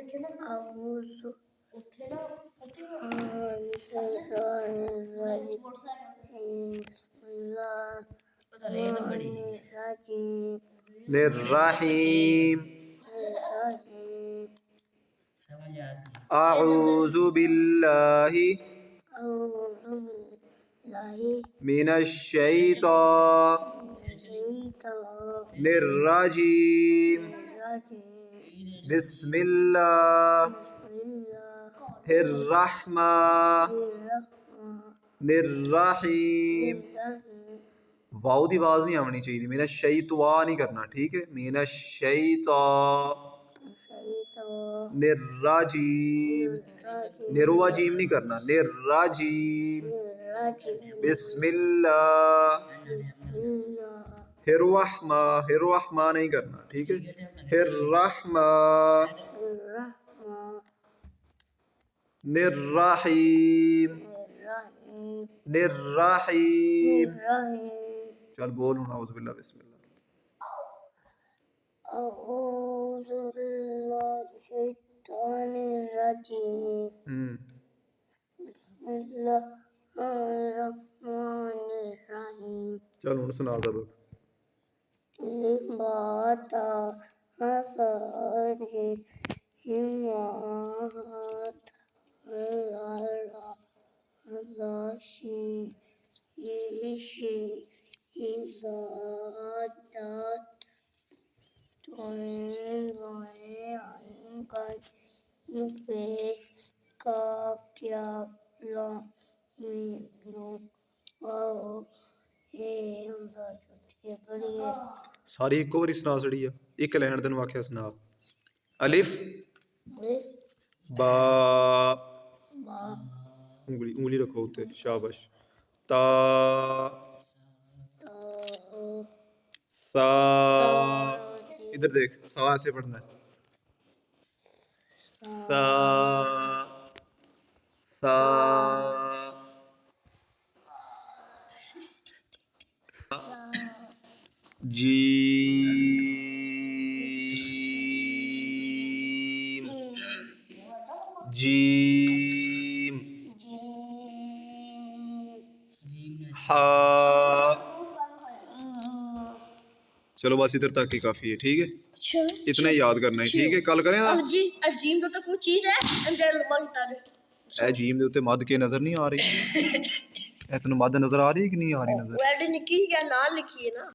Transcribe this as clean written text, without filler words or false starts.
अऊज़ु निर्रहीम अऊज़ु बिल्लाहि मिनश्शैतानिर रजीम बिस्मिल्लाहिर रहमानिर रहीम। वाव की आवाज नहीं आनी चाहिए, मेरा शैतवा नहीं करना, ठीक है। मेरा शैतानिर्रजीम, निर्वजीम नहीं करना, निर्रजीम। बिस्मिल्लाहिर्रहमा नहीं करना, ठीक है। हिर्रहमा निर्रहीम निर्रहीम। चल बोल हूं औज़ु बिल्लाह बिस्मिल्लाह। अऊज़ु बिल्लाहि शैतानिर रजीम बिस्मिल्लाहिर्रहमानिर्रहीम। चल हुण सुना सबक। लिबाता हसादी हिमात अल्लाह हसाशी यीशी इज़ादात तोइन वाए आइंकार नुफे काफ्या मीनू वाओ ये हमजा छुट्टी पड़ी है। सारी इको बारी सुना छड़ी है, एक लाइन तेन आख्या सुना। अलिफ बा, उंगली उंगली रखो उत्ते, शाबाश। ता सा, इधर देख, सा ऐसे पढ़ना है। सा सा जीम जीम हा। चलो बस इधर तक ही काफी है, ठीक है। इतना ही याद करना है, ठीक है। कल करें अजीम तो कोई चीज है अंदर अजीम दे उत्ते मद के नजर नहीं आ रही। ए तेन मद नजर आ रही है कि नहीं आ रही नजर? वर्ड लिखी है, नाम लिखी है ना।